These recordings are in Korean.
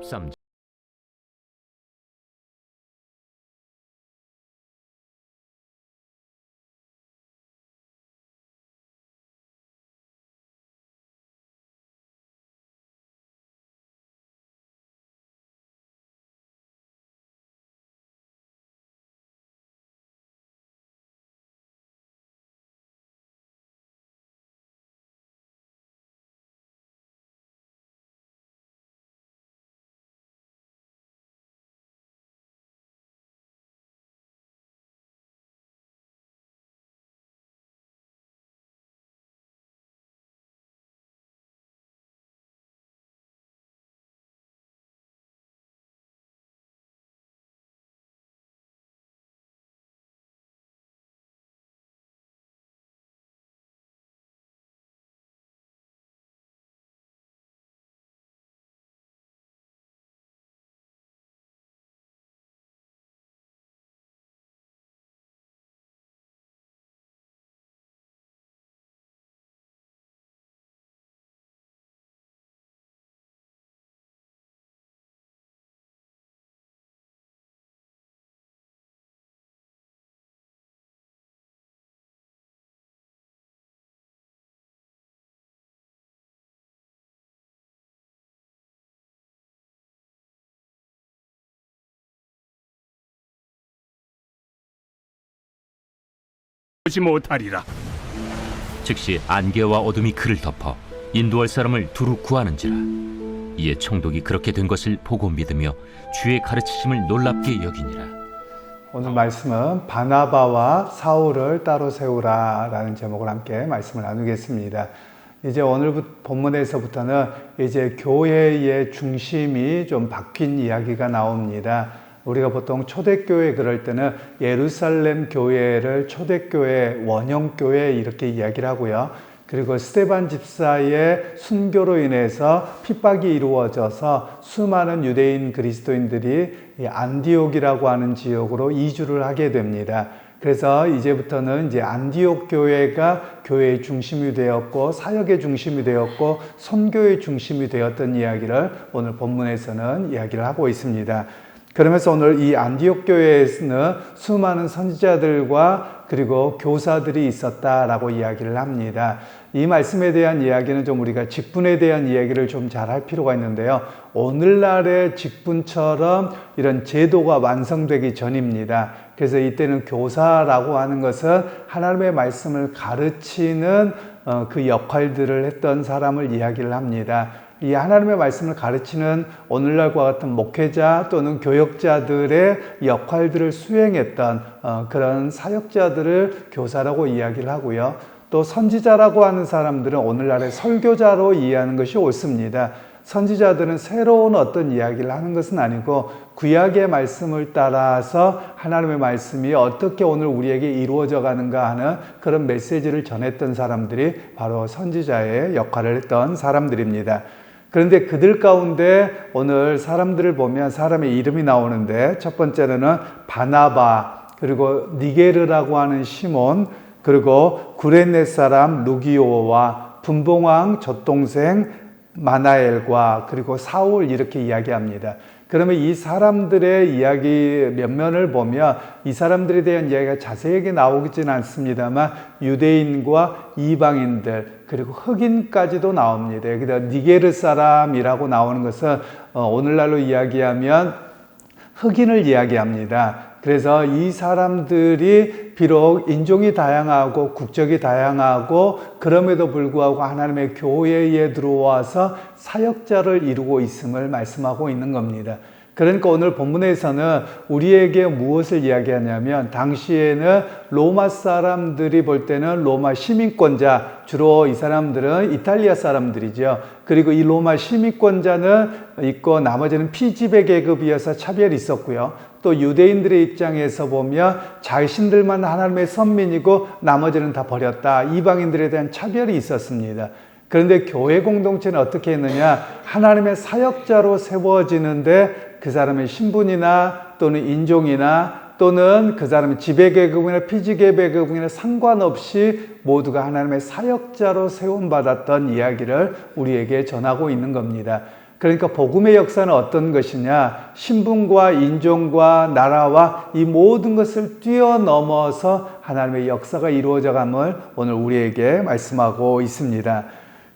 13장. 보지 못하리라. 즉시 안개와 어둠이 그를 덮어 인도할 사람을 두루 구하는지라. 이에 총독이 그렇게 된 것을 보고 믿으며 주의 가르치심을 놀랍게 여기니라. 오늘 말씀은 바나바와 사울을 따로 세우라 라는 제목을 함께 말씀을 나누겠습니다. 이제 오늘 본문에서부터는 이제 교회의 중심이 좀 바뀐 이야기가 나옵니다. 우리가 보통 초대교회 그럴 때는 예루살렘 교회를 초대교회, 원형교회 이렇게 이야기를 하고요. 그리고 스데반 집사의 순교로 인해서 핍박이 이루어져서 수많은 유대인 그리스도인들이 안디옥이라고 하는 지역으로 이주를 하게 됩니다. 그래서 이제부터는 이제 안디옥 교회가 교회의 중심이 되었고 사역의 중심이 되었고 선교의 중심이 되었던 이야기를 오늘 본문에서는 이야기를 하고 있습니다. 그러면서 오늘 이 안디옥 교회에서는 수많은 선지자들과 그리고 교사들이 있었다라고 이야기를 합니다. 이 말씀에 대한 이야기는 좀 우리가 직분에 대한 이야기를 좀 잘 할 필요가 있는데요. 오늘날의 직분처럼 이런 제도가 완성되기 전입니다. 그래서 이때는 교사라고 하는 것은 하나님의 말씀을 가르치는 그 역할들을 했던 사람을 이야기를 합니다. 이 하나님의 말씀을 가르치는 오늘날과 같은 목회자 또는 교역자들의 역할들을 수행했던 그런 사역자들을 교사라고 이야기를 하고요. 또 선지자라고 하는 사람들은 오늘날의 설교자로 이해하는 것이 옳습니다. 선지자들은 새로운 어떤 이야기를 하는 것은 아니고 구약의 말씀을 따라서 하나님의 말씀이 어떻게 오늘 우리에게 이루어져 가는가 하는 그런 메시지를 전했던 사람들이 바로 선지자의 역할을 했던 사람들입니다. 그런데 그들 가운데 오늘 사람들을 보면 사람의 이름이 나오는데 첫 번째로는 바나바, 그리고 니게르라고 하는 시몬, 그리고 구레네 사람 루기오와 분봉왕 젖동생 마나엘과 그리고 사울 이렇게 이야기합니다. 그러면 이 사람들의 이야기 면면을 보면 이 사람들에 대한 이야기가 자세하게 나오지는 않습니다만 유대인과 이방인들 그리고 흑인까지도 나옵니다. 여기다 니게르 사람이라고 나오는 것은 오늘날로 이야기하면 흑인을 이야기합니다. 그래서 이 사람들이 비록 인종이 다양하고 국적이 다양하고 그럼에도 불구하고 하나님의 교회에 들어와서 사역자를 이루고 있음을 말씀하고 있는 겁니다. 그러니까 오늘 본문에서는 우리에게 무엇을 이야기하냐면 당시에는 로마 사람들이 볼 때는 로마 시민권자, 주로 이 사람들은 이탈리아 사람들이죠. 그리고 이 로마 시민권자는 있고 나머지는 피지배 계급이어서 차별이 있었고요. 또 유대인들의 입장에서 보면 자신들만 하나님의 선민이고 나머지는 다 버렸다. 이방인들에 대한 차별이 있었습니다. 그런데 교회 공동체는 어떻게 했느냐? 하나님의 사역자로 세워지는데 그 사람의 신분이나 또는 인종이나 또는 그 사람의 지배계급이나 피지배계급이나 상관없이 모두가 하나님의 사역자로 세움받았던 이야기를 우리에게 전하고 있는 겁니다. 그러니까 복음의 역사는 어떤 것이냐? 신분과 인종과 나라와 이 모든 것을 뛰어넘어서 하나님의 역사가 이루어져감을 오늘 우리에게 말씀하고 있습니다.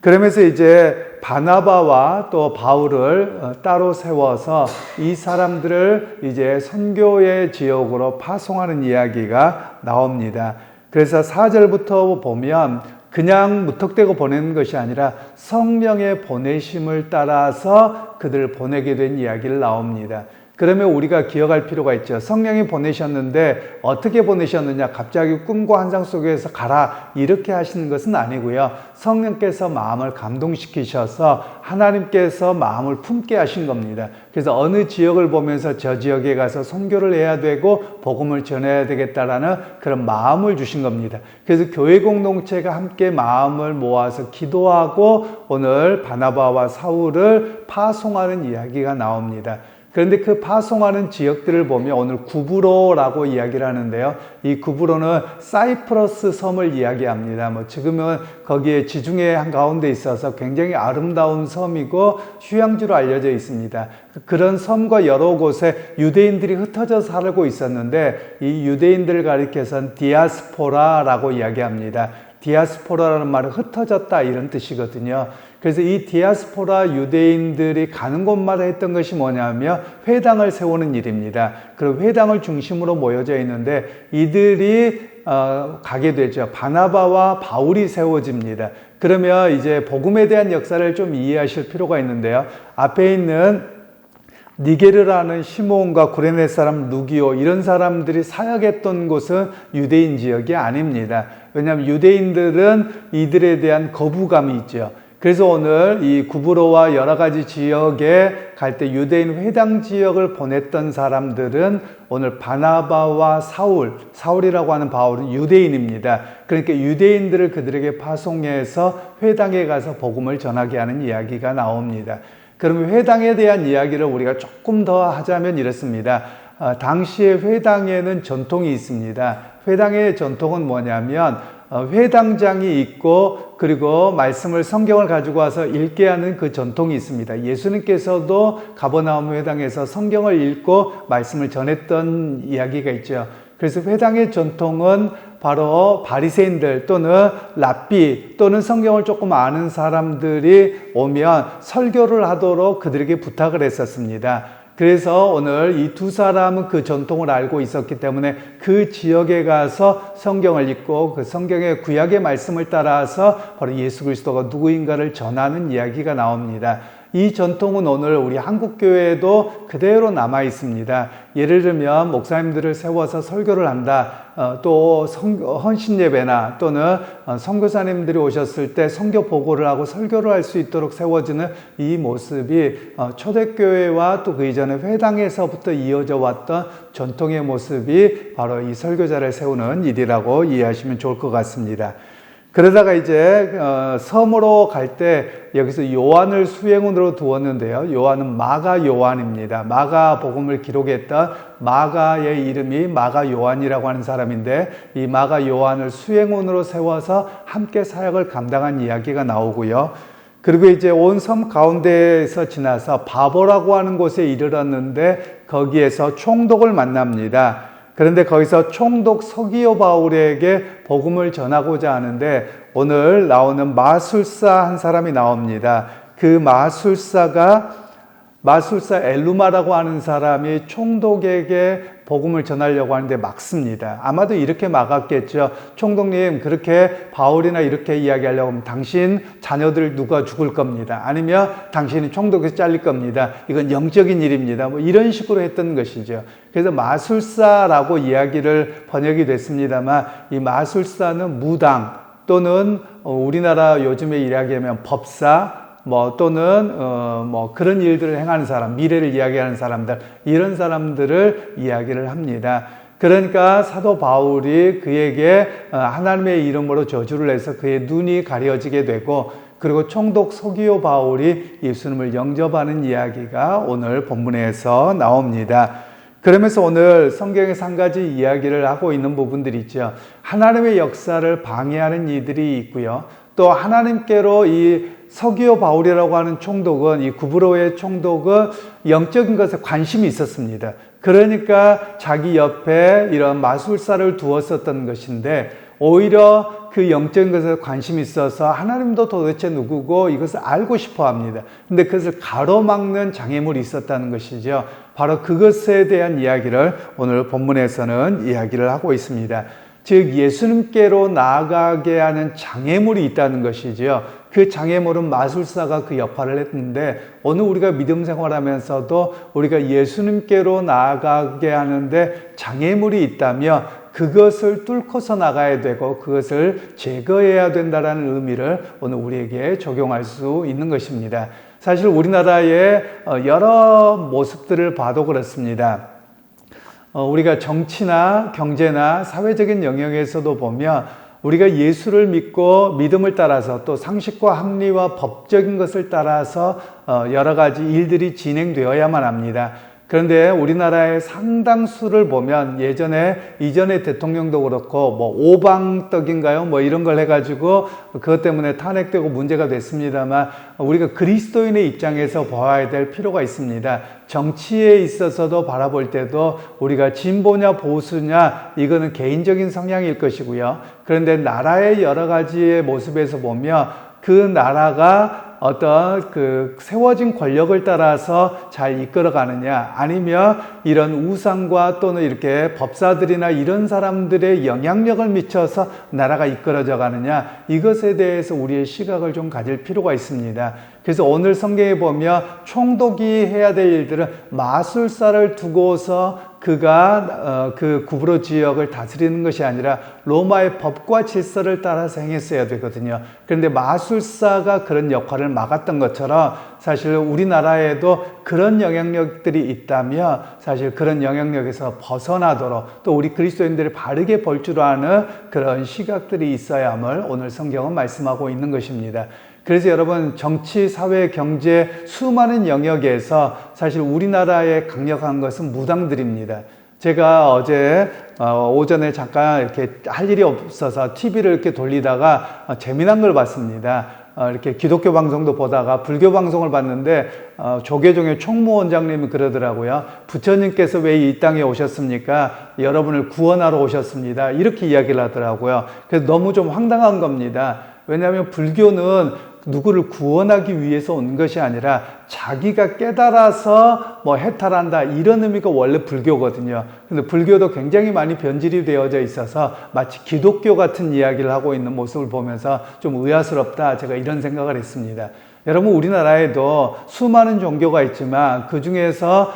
그러면서 이제 바나바와 또 바울을 따로 세워서 이 사람들을 이제 선교의 지역으로 파송하는 이야기가 나옵니다. 그래서 4절부터 보면 그냥 무턱대고 보내는 것이 아니라 성령의 보내심을 따라서 그들을 보내게 된 이야기를 나옵니다. 그러면 우리가 기억할 필요가 있죠. 성령이 보내셨는데 어떻게 보내셨느냐? 갑자기 꿈과 환상 속에서 가라 이렇게 하시는 것은 아니고요. 성령께서 마음을 감동시키셔서 하나님께서 마음을 품게 하신 겁니다. 그래서 어느 지역을 보면서 저 지역에 가서 선교를 해야 되고 복음을 전해야 되겠다라는 그런 마음을 주신 겁니다. 그래서 교회 공동체가 함께 마음을 모아서 기도하고 오늘 바나바와 사울을 파송하는 이야기가 나옵니다. 그런데 그 파송하는 지역들을 보면 오늘 구브로라고 이야기를 하는데요. 이 구브로는 사이프러스 섬을 이야기합니다. 지금은 거기에 지중해 한가운데 있어서 굉장히 아름다운 섬이고 휴양지로 알려져 있습니다. 그런 섬과 여러 곳에 유대인들이 흩어져 살고 있었는데 이 유대인들을 가리켜서는 디아스포라라고 이야기합니다. 디아스포라라는 말은 흩어졌다 이런 뜻이거든요. 그래서 이 디아스포라 유대인들이 가는 곳마다 했던 것이 뭐냐면 회당을 세우는 일입니다. 그리고 회당을 중심으로 모여져 있는데 이들이 가게 되죠. 바나바와 바울이 세워집니다. 그러면 이제 복음에 대한 역사를 좀 이해하실 필요가 있는데요. 앞에 있는 니게르라는 시몬과 구레네 사람 루기오 이런 사람들이 사역했던 곳은 유대인 지역이 아닙니다. 왜냐하면 유대인들은 이들에 대한 거부감이 있죠. 그래서 오늘 이 구브로와 여러 가지 지역에 갈 때 유대인 회당 지역을 보냈던 사람들은 오늘 바나바와 사울이라고 하는 바울은 유대인입니다. 그러니까 유대인들을 그들에게 파송해서 회당에 가서 복음을 전하게 하는 이야기가 나옵니다. 그러면 회당에 대한 이야기를 우리가 조금 더 하자면 이렇습니다. 당시에 회당에는 전통이 있습니다. 회당의 전통은 뭐냐면 회당장이 있고 그리고 말씀을 성경을 가지고 와서 읽게 하는 그 전통이 있습니다. 예수님께서도 가버나움 회당에서 성경을 읽고 말씀을 전했던 이야기가 있죠. 그래서 회당의 전통은 바로 바리새인들 또는 랍비 또는 성경을 조금 아는 사람들이 오면 설교를 하도록 그들에게 부탁을 했었습니다. 그래서 오늘 이 두 사람은 그 전통을 알고 있었기 때문에 그 지역에 가서 성경을 읽고 그 성경의 구약의 말씀을 따라서 바로 예수 그리스도가 누구인가를 전하는 이야기가 나옵니다. 이 전통은 오늘 우리 한국교회에도 그대로 남아 있습니다. 예를 들면 목사님들을 세워서 설교를 한다. 또 헌신예배나 또는 선교사님들이 오셨을 때 선교 보고를 하고 설교를 할 수 있도록 세워지는 이 모습이 초대교회와 또 그 이전에 회당에서부터 이어져 왔던 전통의 모습이 바로 이 설교자를 세우는 일이라고 이해하시면 좋을 것 같습니다. 그러다가 이제 섬으로 갈 때 여기서 요한을 수행원으로 두었는데요. 요한은 마가 요한입니다. 마가 복음을 기록했던 마가의 이름이 마가 요한이라고 하는 사람인데 이 마가 요한을 수행원으로 세워서 함께 사역을 감당한 이야기가 나오고요. 그리고 이제 온 섬 가운데에서 지나서 바보라고 하는 곳에 이르렀는데 거기에서 총독을 만납니다. 그런데 거기서 총독 서기오 바울에게 복음을 전하고자 하는데 오늘 나오는 마술사 한 사람이 나옵니다. 그 마술사 엘루마라고 하는 사람이 총독에게 복음을 전하려고 하는데 막습니다. 아마도 이렇게 막았겠죠. 총독님, 그렇게 바울이나 이렇게 이야기하려고 하면 당신 자녀들 누가 죽을 겁니다. 아니면 당신이 총독에서 잘릴 겁니다. 이건 영적인 일입니다. 이런 식으로 했던 것이죠. 그래서 마술사라고 이야기를 번역이 됐습니다만 이 마술사는 무당 또는 우리나라 요즘에 이야기하면 법사 또는 그런 일들을 행하는 사람, 미래를 이야기하는 사람들, 이런 사람들을 이야기를 합니다. 그러니까 사도 바울이 그에게 하나님의 이름으로 저주를 해서 그의 눈이 가려지게 되고 그리고 총독 서기오 바울이 예수님을 영접하는 이야기가 오늘 본문에서 나옵니다. 그러면서 오늘 성경에서 한 가지 이야기를 하고 있는 부분들이 있죠. 하나님의 역사를 방해하는 이들이 있고요. 또 하나님께로 이 서기오 바울이라고 하는 총독은, 이 구브로의 총독은 영적인 것에 관심이 있었습니다. 그러니까 자기 옆에 이런 마술사를 두었었던 것인데, 오히려 그 영적인 것에 관심이 있어서 하나님도 도대체 누구고 이것을 알고 싶어 합니다. 근데 그것을 가로막는 장애물이 있었다는 것이죠. 바로 그것에 대한 이야기를 오늘 본문에서는 이야기를 하고 있습니다. 즉 예수님께로 나아가게 하는 장애물이 있다는 것이죠. 그 장애물은 마술사가 그 역할을 했는데, 오늘 우리가 믿음 생활하면서도 우리가 예수님께로 나아가게 하는데 장애물이 있다면 그것을 뚫고서 나가야 되고 그것을 제거해야 된다는 의미를 오늘 우리에게 적용할 수 있는 것입니다. 사실 우리나라의 여러 모습들을 봐도 그렇습니다. 우리가 정치나 경제나 사회적인 영역에서도 보면 우리가 예수를 믿고 믿음을 따라서 또 상식과 합리와 법적인 것을 따라서 여러 가지 일들이 진행되어야만 합니다. 그런데 우리나라의 상당수를 보면 이전에 대통령도 그렇고 오방떡인가요? 이런 걸 해가지고 그것 때문에 탄핵되고 문제가 됐습니다만, 우리가 그리스도인의 입장에서 보아야 될 필요가 있습니다. 정치에 있어서도 바라볼 때도 우리가 진보냐 보수냐 이거는 개인적인 성향일 것이고요. 그런데 나라의 여러 가지의 모습에서 보면 그 나라가 어떤 그 세워진 권력을 따라서 잘 이끌어가느냐, 아니면 이런 우상과 또는 이렇게 법사들이나 이런 사람들의 영향력을 미쳐서 나라가 이끌어져 가느냐, 이것에 대해서 우리의 시각을 좀 가질 필요가 있습니다. 그래서 오늘 성경에 보면 총독이 해야 될 일들은 마술사를 두고서 그가 그 구브로 지역을 다스리는 것이 아니라 로마의 법과 질서를 따라서 행했어야 되거든요. 그런데 마술사가 그런 역할을 막았던 것처럼 사실 우리나라에도 그런 영향력들이 있다면 사실 그런 영향력에서 벗어나도록 또 우리 그리스도인들이 바르게 볼 줄 아는 그런 시각들이 있어야 함을 오늘 성경은 말씀하고 있는 것입니다. 그래서 여러분, 정치, 사회, 경제 수많은 영역에서 사실 우리나라에 강력한 것은 무당들입니다. 제가 어제 오전에 잠깐 이렇게 할 일이 없어서 TV를 이렇게 돌리다가 재미난 걸 봤습니다. 이렇게 기독교 방송도 보다가 불교 방송을 봤는데 조계종의 총무원장님이 그러더라고요. 부처님께서 왜 이 땅에 오셨습니까? 여러분을 구원하러 오셨습니다. 이렇게 이야기를 하더라고요. 그래서 너무 좀 황당한 겁니다. 왜냐하면 불교는 누구를 구원하기 위해서 온 것이 아니라 자기가 깨달아서 해탈한다, 이런 의미가 원래 불교거든요. 근데 불교도 굉장히 많이 변질이 되어져 있어서 마치 기독교 같은 이야기를 하고 있는 모습을 보면서 좀 의아스럽다, 제가 이런 생각을 했습니다. 여러분, 우리나라에도 수많은 종교가 있지만 그 중에서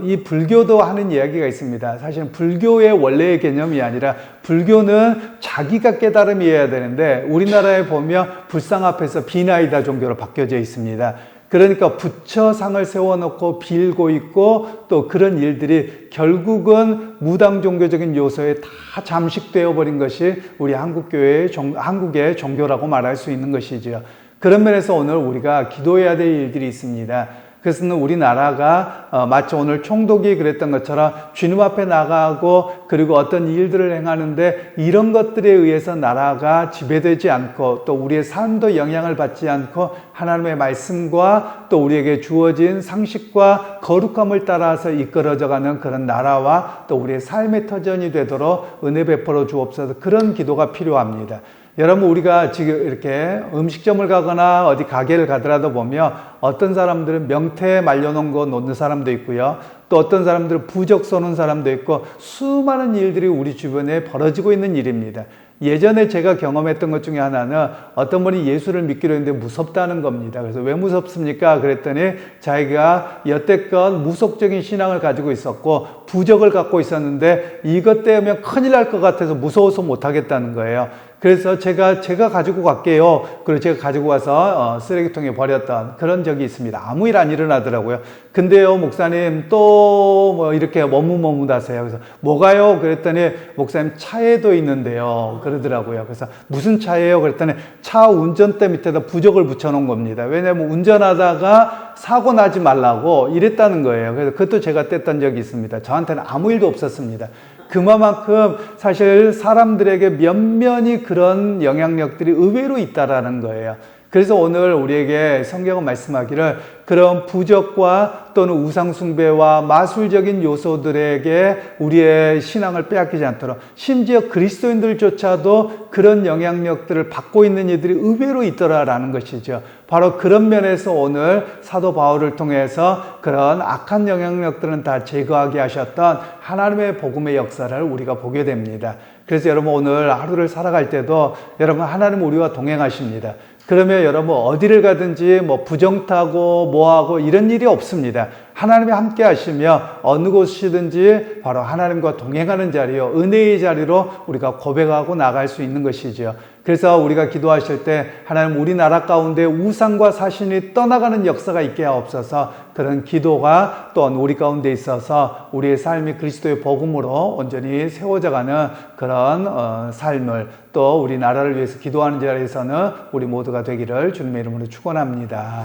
이 불교도 하는 이야기가 있습니다. 사실은 불교의 원래의 개념이 아니라 불교는 자기가 깨달음이어야 되는데 우리나라에 보면 불상 앞에서 비나이다 종교로 바뀌어져 있습니다. 그러니까 부처상을 세워놓고 빌고 있고 또 그런 일들이 결국은 무당 종교적인 요소에 다 잠식되어 버린 것이 우리 한국의 종교라고 말할 수 있는 것이죠. 그런 면에서 오늘 우리가 기도해야 될 일들이 있습니다. 그것은 우리나라가 마치 오늘 총독이 그랬던 것처럼 주님 앞에 나가고 그리고 어떤 일들을 행하는데 이런 것들에 의해서 나라가 지배되지 않고 또 우리의 삶도 영향을 받지 않고 하나님의 말씀과 또 우리에게 주어진 상식과 거룩함을 따라서 이끌어져가는 그런 나라와 또 우리의 삶의 터전이 되도록 은혜 베풀어 주옵소서. 그런 기도가 필요합니다. 여러분, 우리가 지금 이렇게 음식점을 가거나 어디 가게를 가더라도 보면 어떤 사람들은 명태 말려놓은 거 놓는 사람도 있고요. 또 어떤 사람들은 부적 쏘는 사람도 있고 수많은 일들이 우리 주변에 벌어지고 있는 일입니다. 예전에 제가 경험했던 것 중에 하나는 어떤 분이 예수를 믿기로 했는데 무섭다는 겁니다. 그래서 왜 무섭습니까? 그랬더니 자기가 여태껏 무속적인 신앙을 가지고 있었고 부적을 갖고 있었는데 이것 때문에 큰일 날 것 같아서 무서워서 못하겠다는 거예요. 그래서 제가 가지고 갈게요. 그리고 제가 가지고 와서 쓰레기통에 버렸던 그런 적이 있습니다. 아무 일 안 일어나더라고요. 근데요, 목사님 또 이렇게 머뭇머뭇하세요. 그래서 뭐가요? 그랬더니 목사님 차에도 있는데요. 그러더라고요. 그래서 무슨 차예요? 그랬더니 차 운전대 밑에다 부적을 붙여놓은 겁니다. 왜냐하면 운전하다가 사고 나지 말라고 이랬다는 거예요. 그래서 그것도 제가 뗐던 적이 있습니다. 저한테는 아무 일도 없었습니다. 그만큼 사실 사람들에게 면면이 그런 영향력들이 의외로 있다라는 거예요. 그래서 오늘 우리에게 성경은 말씀하기를 그런 부적과 또는 우상숭배와 마술적인 요소들에게 우리의 신앙을 빼앗기지 않도록, 심지어 그리스도인들조차도 그런 영향력들을 받고 있는 이들이 의외로 있더라라는 것이죠. 바로 그런 면에서 오늘 사도 바울을 통해서 그런 악한 영향력들은 다 제거하게 하셨던 하나님의 복음의 역사를 우리가 보게 됩니다. 그래서 여러분 오늘 하루를 살아갈 때도 여러분 하나님 우리와 동행하십니다. 그러면 여러분 어디를 가든지 뭐 부정타고 뭐하고 이런 일이 없습니다. 하나님이 함께 하시며 어느 곳이든지 바로 하나님과 동행하는 자리요, 은혜의 자리로 우리가 고백하고 나갈 수 있는 것이죠. 그래서 우리가 기도하실 때 하나님 우리나라 가운데 우상과 사신이 떠나가는 역사가 있게 하옵소서. 그런 기도가 또한 우리 가운데 있어서 우리의 삶이 그리스도의 복음으로 온전히 세워져가는 그런 삶을, 또 우리나라를 위해서 기도하는 자리에서는 우리 모두가 되기를 주님의 이름으로 축원합니다.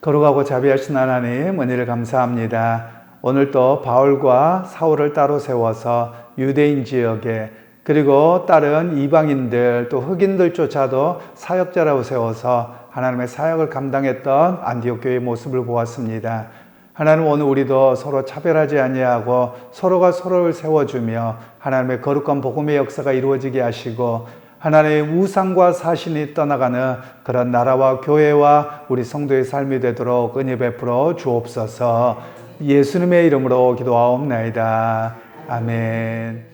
거룩하고 자비하신 하나님, 은혜를 감사합니다. 오늘 또 바울과 사울을 따로 세워서 유대인 지역에, 그리고 다른 이방인들 또 흑인들조차도 사역자라고 세워서 하나님의 사역을 감당했던 안디옥 교회의 모습을 보았습니다. 하나님, 오늘 우리도 서로 차별하지 아니하고 서로가 서로를 세워주며 하나님의 거룩한 복음의 역사가 이루어지게 하시고, 하나님의 우상과 사신이 떠나가는 그런 나라와 교회와 우리 성도의 삶이 되도록 은혜 베풀어 주옵소서. 예수님의 이름으로 기도하옵나이다. 아멘.